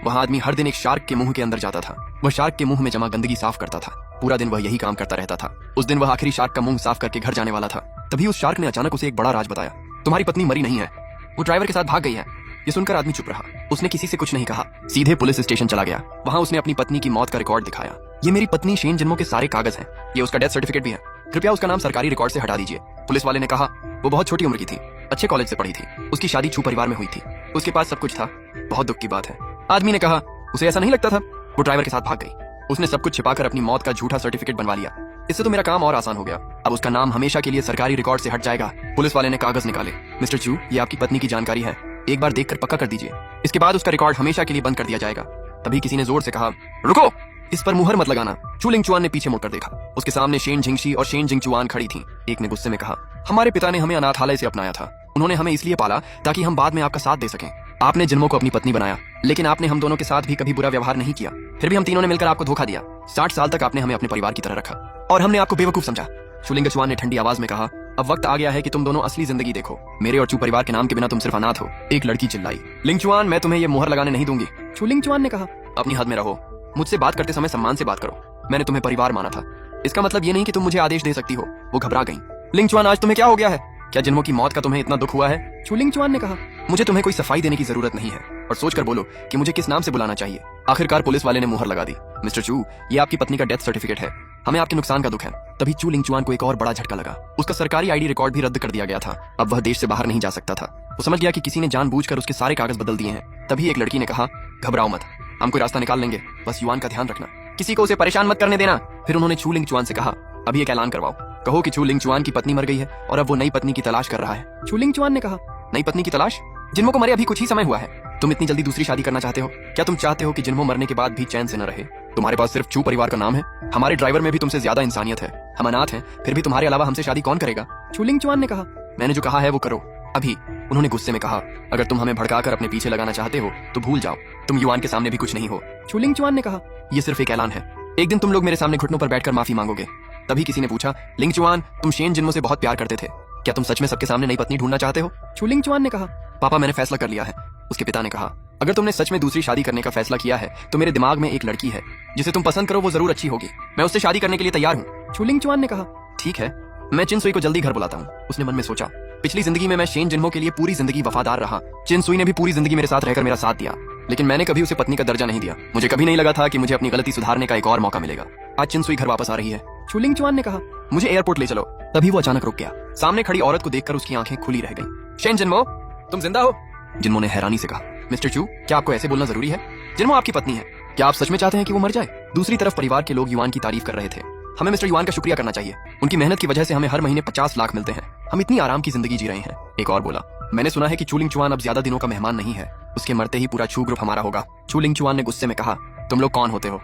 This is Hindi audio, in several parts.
वह आदमी हर दिन एक शार्क के मुंह के अंदर जाता था। वह शार्क के मुंह में जमा गंदगी साफ करता था। पूरा दिन वह यही काम करता रहता था। उस दिन वह आखिरी शार्क का मुंह साफ करके घर जाने वाला था। तभी उस शार्क ने अचानक उसे एक बड़ा राज बताया। तुम्हारी पत्नी मरी नहीं है, वो ड्राइवर के साथ भाग गई है। ये सुनकर आदमी चुप रहा। उसने किसी से कुछ नहीं कहा, सीधे पुलिस स्टेशन चला गया। वहां उसने अपनी पत्नी की मौत का रिकॉर्ड दिखाया। ये मेरी पत्नी शेन जिन्मो के सारे कागज हैं। ये उसका डेथ सर्टिफिकेट भी है। कृपया उसका नाम सरकारी रिकॉर्ड से हटा दीजिए। पुलिस वाले ने कहा वो बहुत छोटी उम्र की थी, अच्छे कॉलेज से पढ़ी थी, उसकी शादी छू परिवार में हुई थी, उसके पास सब कुछ था। बहुत दुख की बात है। आदमी ने कहा उसे ऐसा नहीं लगता था, वो ड्राइवर के साथ भाग गई। उसने सब कुछ छिपाकर अपनी मौत का झूठा सर्टिफिकेट बनवा लिया। इससे तो मेरा काम और आसान हो गया। अब उसका नाम हमेशा के लिए सरकारी रिकॉर्ड से हट जाएगा। पुलिस वाले ने कागज निकाले। मिस्टर चू, ये आपकी पत्नी की जानकारी है, एक बार देखकर पक्का कर दीजिए, इसके बाद उसका रिकॉर्ड हमेशा के लिए बंद कर दिया जाएगा। तभी किसी ने जोर से कहा रुको, इस पर मुहर मत लगाना। चू लिंगचुआन ने पीछे मुड़कर देखा। उसके सामने शेन जिंगशी और शेन जिंगचुआन खड़ी थी। एक ने गुस्से में कहा हमारे पिता ने हमें अनाथालय से अपनाया था। उन्होंने हमें इसलिए पाला ताकि हम बाद में आपका साथ दे सकें। आपने जिन्मो को अपनी पत्नी बनाया, लेकिन आपने हम दोनों के साथ भी कभी बुरा व्यवहार नहीं किया। फिर भी हम तीनों ने मिलकर आपको धोखा दिया। 60 साल तक आपने हमें अपने परिवार की तरह रखा और हमने आपको बेवकूफ समझा। चू लिंगचुआन ने ठंडी आवाज में कहा अब वक्त आ गया है कि तुम दोनों असली जिंदगी देखो। मेरे और चू परिवार के नाम के बिना तुम सिर्फ अनाथ हो। एक लड़की चिल्लाई लिंगचुआन, मैं तुम्हें ये मुहर लगाने नहीं दूंगी। चू लिंगचुआन ने कहा अपनी हद में रहो, मुझसे बात करते समय सम्मान से बात करो। मैंने तुम्हें परिवार माना था, इसका मतलब ये नहीं कि तुम मुझे आदेश दे सकती हो। वो घबरा गई। लिंगचुआन, आज तुम्हें क्या हो गया है? क्या जिन्मो की मौत का तुम्हें इतना दुख हुआ है? चू लिंगचुआन ने कहा मुझे तुम्हें कोई सफाई देने की जरूरत नहीं है, और सोचकर बोलो कि मुझे किस नाम से बुलाना चाहिए। आखिरकार पुलिस वाले ने मुहर लगा दी। मिस्टर चू, ये आपकी पत्नी का डेथ सर्टिफिकेट है, हमें आपके नुकसान का दुख है। तभी चू लिंगचुआन को एक और बड़ा झटका लगा। उसका सरकारी आईडी रिकॉर्ड भी रद्द कर दिया गया था। अब वह देश से बाहर नहीं जा सकता था। वो समझ गया कि किसी ने जानबूझकर उसके सारे कागज बदल दिए हैं। तभी एक लड़की ने कहा घबराओ मत, हम कोई रास्ता निकाल लेंगे, बस युआन का ध्यान रखना, किसी को उसे परेशान मत करने देना। फिर उन्होंने चू लिंगचुआन से कहा अभी एक ऐलान करवाओ, कहो कि चू लिंगचुआन की पत्नी मर गई है और अब वो नई पत्नी की तलाश कर रहा है। चू लिंगचुआन ने कहा नई पत्नी की तलाश? जिन्मो को मरे अभी कुछ ही समय हुआ है, तुम इतनी जल्दी दूसरी शादी करना चाहते हो? क्या तुम चाहते हो कि जिन्मो मरने के बाद भी चैन से न रहे? तुम्हारे पास सिर्फ चू परिवार का नाम है, हमारे ड्राइवर में भी तुमसे ज्यादा इंसानियत है। हम अनाथ हैं, फिर भी तुम्हारे अलावा हमसे शादी कौन करेगा? चू लिंगचुआन ने कहा मैंने जो कहा है वो करो अभी। उन्होंने गुस्से में कहा अगर तुम हमें भड़काकर अपने पीछे लगाना चाहते हो तो भूल जाओ, तुम युआन के सामने भी कुछ नहीं हो। चू लिंगचुआन ने कहा ये सिर्फ एक ऐलान है, एक दिन तुम लोग मेरे सामने घुटनों पर बैठकर माफी मांगोगे। तभी किसी ने पूछा लिंगचुआन, तुम शेन जिन्मो से बहुत प्यार करते थे, क्या तुम सच में सबके सामने नई पत्नी ढूंढना चाहते हो? चू लिंगचुआन ने कहा पापा, मैंने फैसला कर लिया है। उसके पिता ने कहा अगर तुमने सच में दूसरी शादी करने का फैसला किया है तो मेरे दिमाग में एक लड़की है जिसे तुम पसंद करो, वो जरूर अच्छी होगी, मैं उससे शादी करने के लिए तैयार हूँ। चू लिंगचुआन ने कहा ठीक है, मैं चिनसुई को जल्दी घर बुलाता हूँ। उसने मन में सोचा पिछली जिंदगी में मैं शेन जिन्मो के लिए पूरी जिंदगी वफादार रहा। चिनसुई ने भी पूरी जिंदगी मेरे साथ रहकर मेरा साथ दिया, लेकिन मैंने कभी उसे पत्नी का दर्जा नहीं दिया। मुझे कभी नहीं लगा था कि मुझे अपनी गलती सुधारने का एक और मौका मिलेगा। आज चिनसुई घर वापस आ रही है। चू लिंगचुआन ने कहा मुझे एयरपोर्ट ले चलो। तभी वो अचानक रुक गया। सामने खड़ी औरत को देखकर उसकी आंखें खुली रह गईं। शेन जिन्मो, तुम जिंदा हो? जिन्मो ने हैरानी से कहा मिस्टर चू, क्या आपको ऐसे बोलना जरूरी है? जिन्मो आपकी पत्नी है, क्या आप सच में चाहते हैं कि वो मर जाए? दूसरी तरफ परिवार के लोग युआन की तारीफ कर रहे थे। हमें मिस्टर युआन का शुक्रिया करना चाहिए, उनकी मेहनत की वजह से हमें हर महीने 50 लाख मिलते हैं, हम इतनी आराम की जिंदगी जी रहे हैं। एक और बोला मैंने सुना है कि चू लिंगचुआन अब ज्यादा दिनों का मेहमान नहीं है, उसके मरते ही पूरा चू ग्रुप हमारा होगा। चू लिंगचुआन ने गुस्से में कहा तुम लोग कौन होते हो?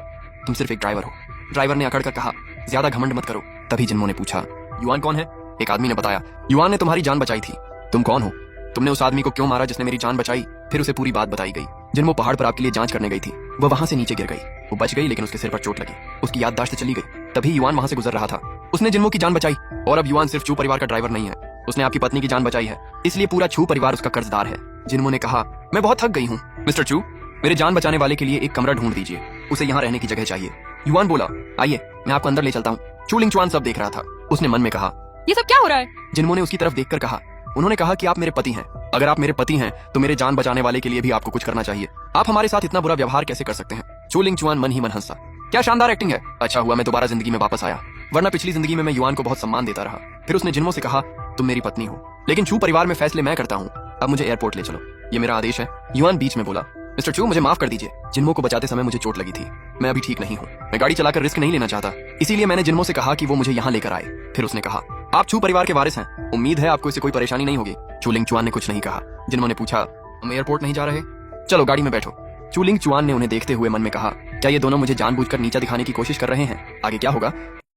तुम सिर्फ एक ड्राइवर हो। ड्राइवर ने अकड़ कर कहा ज्यादा घमंड मत करो। तभी जिन्मो ने पूछा युआन कौन है? एक आदमी ने बताया युआन ने तुम्हारी जान बचाई थी। तुम कौन हो? तुमने उस आदमी को क्यों मारा जिसने मेरी जान बचाई? फिर उसे पूरी बात बताई गई। जिन्मो पहाड़ पर आपके लिए जांच करने गई थी, वो वहां से नीचे गिर गई। वो बच गई लेकिन उसके सिर पर चोट लगी, उसकी याददाश्त चली गई। तभी युआन वहां से गुजर रहा था, उसने जिन्मो की जान बचाई। और अब युआन सिर्फ चू परिवार का ड्राइवर नहीं है, उसने आपकी पत्नी की जान बचाई है, इसलिए पूरा चू परिवार उसका कर्जदार है। जिन्मो ने कहा मैं बहुत थक गई हूँ। मिस्टर चू, मेरे जान बचाने वाले के लिए एक कमरा ढूंढ दीजिए, उसे यहाँ रहने की जगह चाहिए। युआन बोला आइए मैं आपको अंदर ले चलता हूँ। चू लिंगचुआन सब देख रहा था। उसने मन में कहा ये सब क्या हो रहा है? जिन्मो ने उसकी तरफ देखकर कहा उन्होंने कहा कि आप मेरे पति हैं, अगर आप मेरे पति हैं तो मेरे जान बचाने वाले के लिए भी आपको कुछ करना चाहिए। आप हमारे साथ इतना बुरा व्यवहार कैसे कर सकते हैं? चू लिंगचुआन मन ही मन हंसा। क्या शानदार एक्टिंग है, अच्छा हुआ मैं दोबारा जिंदगी में वापस आया, वरना पिछली जिंदगी में मैं युआन को बहुत सम्मान देता रहा। फिर उसने जिन्मो से कहा तुम मेरी पत्नी हो, लेकिन चू परिवार में फैसले मैं करता हूँ, अब मुझे एयरपोर्ट ले चलो, ये मेरा आदेश है। युआन बीच में बोला मिस्टर चू, मुझे माफ कर दीजिए, जिन्मो को बचाते समय मुझे चोट लगी थी, मैं अभी ठीक नहीं हूँ, मैं गाड़ी चलाकर रिस्क नहीं लेना चाहता, इसीलिए मैंने जिन्मो से कहा कि वो मुझे यहाँ लेकर आए। फिर उसने कहा आप चू परिवार के वारिस हैं, उम्मीद है आपको इससे कोई परेशानी नहीं होगी। चू लिंगचुआन ने कुछ नहीं कहा। जिन्मो ने पूछा हम एयरपोर्ट नहीं जा रहे? चलो गाड़ी में बैठो। चू लिंगचुआन ने उन्हें देखते हुए मन में कहा क्या ये दोनों मुझे जानबूझकर नीचा दिखाने की कोशिश कर रहे हैं? आगे क्या होगा